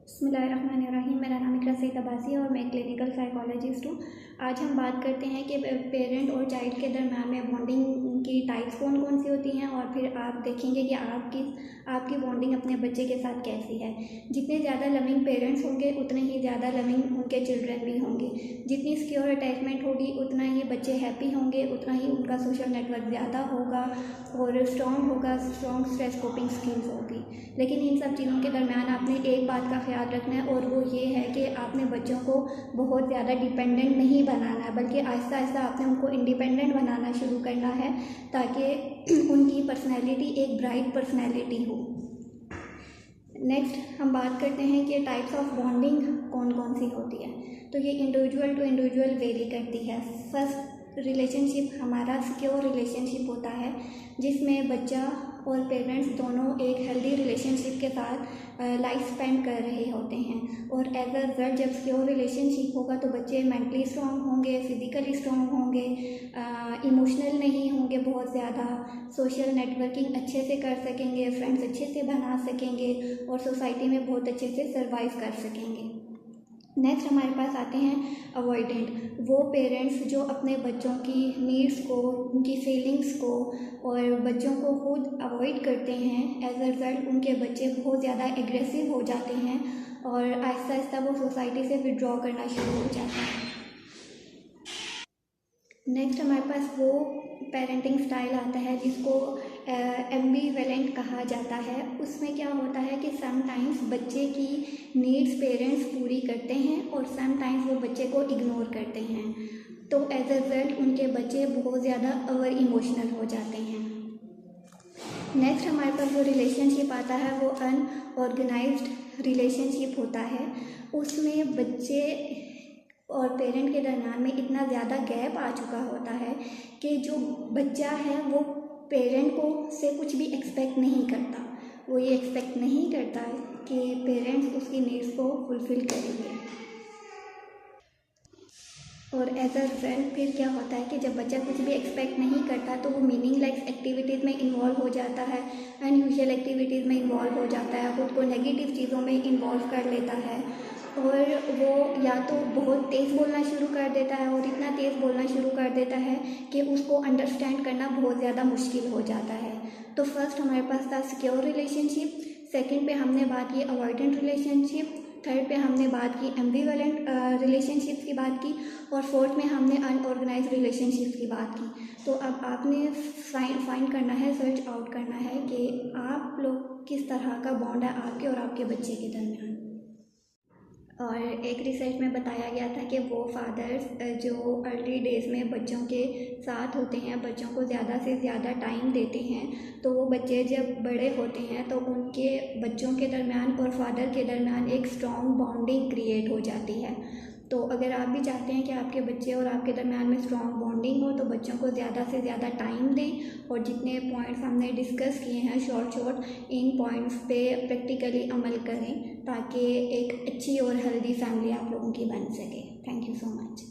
बिस्मिल्लाहिर्रहमानिर्रहीम। मेरा नाम इकरा सईद अब्बासी है और मैं क्लिनिकल साइकोलॉजिस्ट हूँ। आज हम बात करते हैं कि पेरेंट और चाइल्ड के दरम्यान में बॉन्डिंग की टाइप्स कौन कौन सी होती हैं और फिर आप देखेंगे कि आपकी बॉन्डिंग अपने बच्चे के साथ कैसी है। जितने ज़्यादा लविंग पेरेंट्स होंगे उतने ही ज़्यादा लविंग उनके चिल्ड्रन भी होंगे। जितनी सिक्योर अटैचमेंट होगी उतना ही बच्चे हैप्पी होंगे, उतना ही उनका सोशल नेटवर्क ज़्यादा होगा और स्ट्रॉन्ग स्ट्रेस कोपिंग स्किल्स होगी। लेकिन इन सब चीज़ों के दरम्यान आपने एक बात का ख्याल रखना है और वो ये है कि आपने बच्चों को बहुत ज़्यादा डिपेंडेंट नहीं बनाना है, बल्कि आहिस्ता आहिस्ता आपने उनको इंडिपेंडेंट बनाना शुरू करना है ताकि उनकी पर्सनैलिटी एक ब्राइट पर्सनैलिटी हो। नेक्स्ट हम बात करते हैं कि टाइप्स ऑफ बॉन्डिंग कौन कौन सी होती है। तो ये इंडिविजुअल टू इंडिविजुअल वेरी करती है। फर्स्ट रिलेशनशिप हमारा सिक्योर रिलेशनशिप होता है जिसमें बच्चा और पेरेंट्स दोनों एक हेल्दी रिलेशनशिप के साथ लाइफ स्पेंड कर रहे होते हैं और एज अ रिजल्ट जब सिक्योर रिलेशनशिप होगा तो बच्चे मेंटली स्ट्रॉन्ग होंगे, फिज़िकली स्ट्रॉन्ग होंगे, इमोशनल नहीं होंगे बहुत ज़्यादा, सोशल नेटवर्किंग अच्छे से कर सकेंगे, फ्रेंड्स अच्छे से बना सकेंगे और सोसाइटी में बहुत अच्छे से सर्वाइव कर सकेंगे। नेक्स्ट हमारे पास आते हैं अवॉइडेंट, वो पेरेंट्स जो अपने बच्चों की नीड्स को, उनकी फीलिंग्स को और बच्चों को खुद अवॉइड करते हैं। एज अ रिज़ल्ट उनके बच्चे बहुत ज़्यादा एग्रेसिव हो जाते हैं और आहिस्ता आहिस्ता वो सोसाइटी से विड्रॉ करना शुरू हो जाते हैं। नेक्स्ट हमारे पास वो पेरेंटिंग स्टाइल आता है जिसको एम्बिवेलेंट कहा जाता है। उसमें क्या होता है कि समटाइम्स बच्चे की नीड्स पेरेंट्स पूरी करते हैं और समटाइम्स वो बच्चे को इग्नोर करते हैं, तो एज अ रिजल्ट उनके बच्चे बहुत ज़्यादा ओवर इमोशनल हो जाते हैं। नेक्स्ट हमारे पास जो रिलेशनशिप आता है वो अनऑर्गेनाइज्ड रिलेशनशिप होता है। उसमें बच्चे और पेरेंट के दरम्यान में इतना ज़्यादा गैप आ चुका होता है कि जो बच्चा है वो पेरेंट को से कुछ भी एक्सपेक्ट नहीं करता। वो ये एक्सपेक्ट नहीं करता है कि पेरेंट्स उसकी नीड्स को फुलफ़िल करेंगे और एज अ रिजल्ट फिर क्या होता है कि जब बच्चा कुछ भी एक्सपेक्ट नहीं करता तो वो मीनिंगलेस एक्टिविटीज़ में इन्वॉल्व हो जाता है, अनयूजुअल एक्टिविटीज़ में इन्वॉल्व हो जाता है, खुद को नेगेटिव चीज़ों में इन्वॉल्व कर लेता है और वो या तो बहुत तेज़ बोलना शुरू कर देता है और इतना तेज़ बोलना शुरू कर देता है कि उसको अंडरस्टैंड करना बहुत ज़्यादा मुश्किल हो जाता है। तो फर्स्ट हमारे पास था सिक्योर रिलेशनशिप, सेकंड पे हमने बात की अवॉइडेंट रिलेशनशिप, थर्ड पे हमने बात की एम्बिवेलेंट रिलेशनशिप्स की बात की और फोर्थ में हमने अनऑर्गेनाइज्ड रिलेशनशिप्स की बात की। तो अब आपने फाइंड करना है, सर्च आउट करना है कि आप लोग किस तरह का बॉन्ड है आपके और आपके बच्चे के दरमियान। और एक रिसर्च में बताया गया था कि वो फादर्स जो अर्ली डेज़ में बच्चों के साथ होते हैं, बच्चों को ज़्यादा से ज़्यादा टाइम देते हैं, तो वो बच्चे जब बड़े होते हैं तो उनके बच्चों के दरमियान और फादर के दरमियान एक स्ट्रॉन्ग बॉन्डिंग क्रिएट हो जाती है। तो अगर आप भी चाहते हैं कि आपके बच्चे और आपके दरमियान में स्ट्रॉन्ग बॉन्डिंग हो तो बच्चों को ज़्यादा से ज़्यादा टाइम दें और जितने पॉइंट्स हमने डिस्कस किए हैं शॉर्ट इन पॉइंट्स पे प्रैक्टिकली अमल करें ताकि एक अच्छी और हेल्दी फैमिली आप लोगों की बन सके। Thank you so much.